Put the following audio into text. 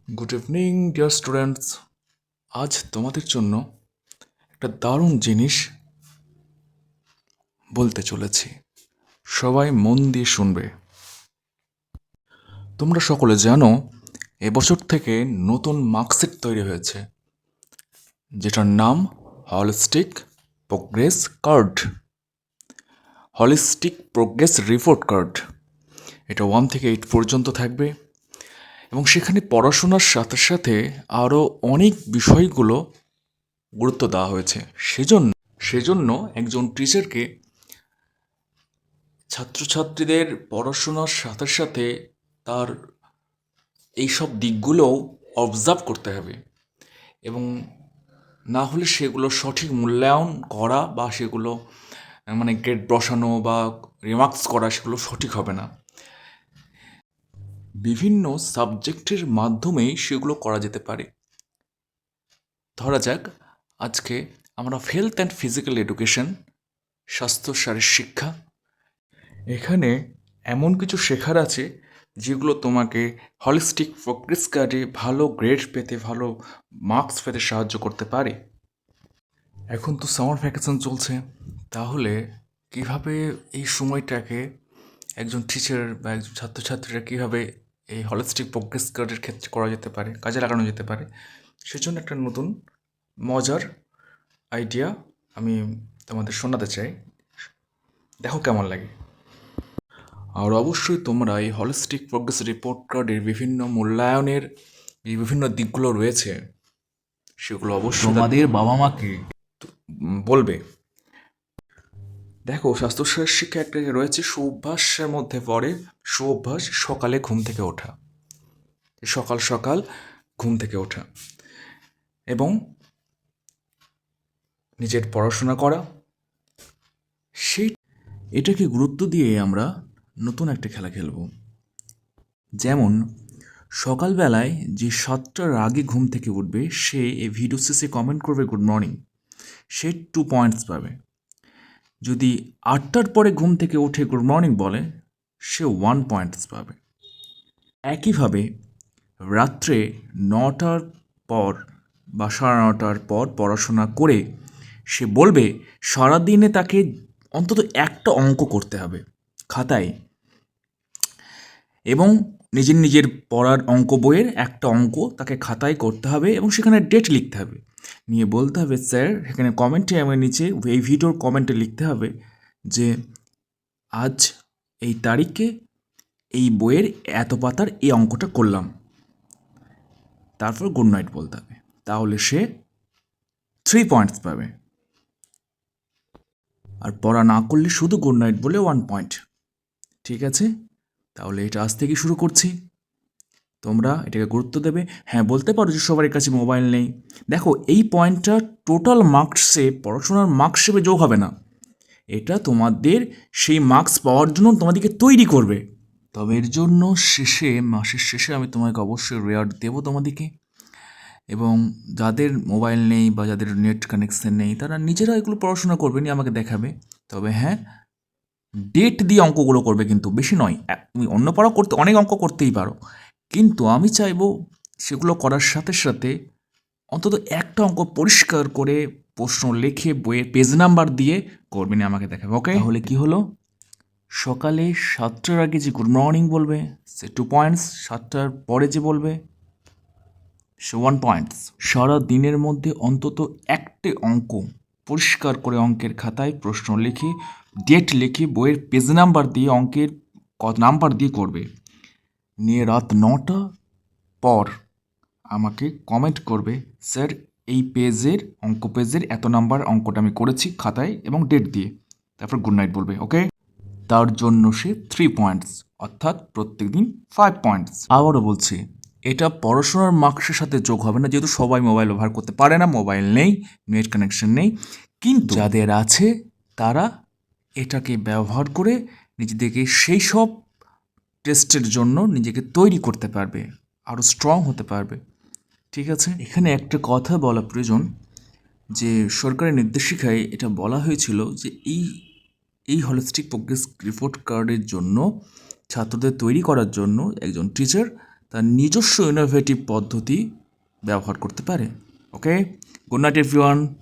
Good evening dear students. আজ তোমাদের জন্য একটা দারুণ জিনিস বলতে চলেছি, সবাই মন দিয়ে শুনবে। তোমরা সকলে জানো এবছর থেকে নতুন মার্কশিট তৈরি হয়েছে, যেটার নাম holistic progress card, holistic progress report card. এটা 1 থেকে 8 পর্যন্ত থাকবে এবং সেখানে পড়াশোনার সাথে সাথে আরও অনেক বিষয়গুলো গুরুত্ব দেওয়া হয়েছে। সেজন্য একজন টিচারকে ছাত্রছাত্রীদের পড়াশোনার সাথে সাথে তার এইসব দিকগুলোও অবজার্ভ করতে হবে, এবং না হলে সেগুলো সঠিক মূল্যায়ন করা বা সেগুলো গ্রেড বসানো বা রিমার্কস করা সেগুলো সঠিক হবে না। বিভিন্ন সাবজেক্টের মাধ্যমেই সেগুলো করা যেতে পারে। ধরা যাক আজকে আমরা হেলথ অ্যান্ড ফিজিক্যাল এডুকেশন, স্বাস্থ্য শারীরিক শিক্ষা, এখানে এমন কিছু শেখার আছে যেগুলো তোমাকে হলিস্টিক প্রোগ্রেস কার্ডে ভালো গ্রেড পেতে, ভালো মার্কস পেতে সাহায্য করতে পারে। এখন তো সামার ভ্যাকেশন চলছে, তাহলে কিভাবে এই সময়টাকে একজন টিচার বা একজন ছাত্রছাত্রীরা কীভাবে এই হলিস্টিক প্রোগ্রেস কার্ডের ক্ষেত্রে করা যেতে পারে, কাজে লাগানো যেতে পারে, সেজন্য একটা নতুন মজার আইডিয়া আমি তোমাদের শোনাতে চাই। দেখো কেমন লাগে। আর অবশ্যই তোমরা এই হলিস্টিক প্রোগ্রেস রিপোর্ট কার্ডের বিভিন্ন মূল্যায়নের যে বিভিন্ন দিকগুলো রয়েছে সেগুলো অবশ্যই তোমাদের বাবা মাকে বলবে। দেখো, স্বাস্থ্য শিক্ষা একটা রয়েছে সুঅভ্যাসের মধ্যে পড়ে সুঅভ্যাস, সকালে ঘুম থেকে ওঠা, সকাল সকাল ঘুম থেকে ওঠা এবং নিজের পড়াশোনা করা। এটাকে গুরুত্ব দিয়ে আমরা নতুন একটা খেলা খেলব। যেমন সকালবেলায় যে 7টার আগে ঘুম থেকে উঠবে সে এই ভিডিও শেষে কমেন্ট করবে গুড মর্নিং, সে 2 পয়েন্টস পাবে। যদি 8টার পরে ঘুম থেকে উঠে গুড মর্নিং বলে সে 1 পয়েন্টস পাবে। একইভাবে রাত্রে 9টার পর বা 9:30টার পর পড়াশোনা করে সে বলবে সারাদিনে তাকে অন্তত একটা অঙ্ক করতে হবে খাতায়, এবং নিজের পড়ার অঙ্ক বইয়ের একটা অঙ্ক তাকে খাতায় করতে হবে এবং সেখানে ডেট লিখতে হবে, নিয়ে বলতে হবে স্যার, এখানে কমেন্টে আমার নিচে এই ভিডিওর কমেন্টে লিখতে হবে যে আজ এই তারিখে এই বইয়ের এত পাতার এই অঙ্কটা করলাম, তারপর গুড নাইট বলতে হবে। তাহলে সে 3 পয়েন্টস পাবে। আর পড়া না করলে শুধু গুড নাইট বলে 1 পয়েন্ট। ঠিক আছে, তাহলে এটা আজ থেকে শুরু করছি। তোমরা এটাকে গুরুত্ব দেবে। হ্যাঁ, বলতে পারো যে সবার কাছে মোবাইল নেই। দেখো, এই পয়েন্টটা টোটাল মার্কসে, পড়াশোনার মার্কস হিসেবে যোগ হবে না, এটা তোমাদের সেই মার্কস পাওয়ার জন্য তোমাদেরকে তৈরি করবে। তবে এর জন্য মাসের শেষে আমি তোমাকে অবশ্যই রেওয়ার্ড দেবো তোমাদেরকে, এবং যাদের মোবাইল নেই বা যাদের নেট কানেকশন নেই তারা নিজেরা এগুলো পড়াশোনা করবে, নিয়ে আমাকে দেখাবে। তবে হ্যাঁ, ডেট দিয়ে অঙ্কগুলো করবে, কিন্তু বেশি নয়। তুমি অন্য পড়া করতে অনেক অঙ্ক করতেই পারো, কিন্তু আমি চাইবো সেগুলো করার সাথে সাথে অন্তত একটা অঙ্ক পরিষ্কার করে প্রশ্ন লিখে বইয়ের পেজ নাম্বার দিয়ে করবে, নিয়ে আমাকে দেখাবে। ওকে, তাহলে কি হলো? সকালে 7টার আগে যে গুড মর্নিং বলবে সে 2 পয়েন্টস, 7টার পরে যে বলবে সে 1 পয়েন্টস। সারা দিনের মধ্যে অন্তত একটি অঙ্ক পরিষ্কার করে অঙ্কের খাতায় প্রশ্ন লিখে ডেট লিখে বইয়ের পেজ নাম্বার দিয়ে অঙ্কের কত নাম্বার দিয়ে করবে, নিয়ে রাত 9টা পর আমাকে কমেন্ট করবে স্যার এই পেজের পেজের এত নাম্বার অঙ্কটা আমি করেছি খাতায় এবং ডেট দিয়ে, তারপর গুড নাইট বলবে। ওকে, তার জন্য সে 3 পয়েন্টস, অর্থাৎ প্রত্যেক দিন 5 পয়েন্টস। আবারও বলছি, এটা পড়াশোনার মার্কসের সাথে যোগ হবে না, যেহেতু সবাই মোবাইল ব্যবহার করতে পারে না, মোবাইল নেই, নেট কানেকশন নেই, কিন্তু যাদের আছে তারা এটাকে ব্যবহার করে নিজেদেরকে সেই সব টেস্টের জন্য নিজেকে তৈরি করতে পারবে, আরও স্ট্রং হতে পারবে। ঠিক আছে, এখানে একটা কথা বলা প্রয়োজন যে সরকারি নির্দেশিকায় এটা বলা হয়েছিল যে এই হলিস্টিক প্রোগ্রেস রিপোর্ট কার্ডের জন্য ছাত্রদের তৈরি করার জন্য একজন টিচার তার নিজস্ব ইনোভেটিভ পদ্ধতি ব্যবহার করতে পারে। ওকে, গুড নাইট এভরিওয়ান।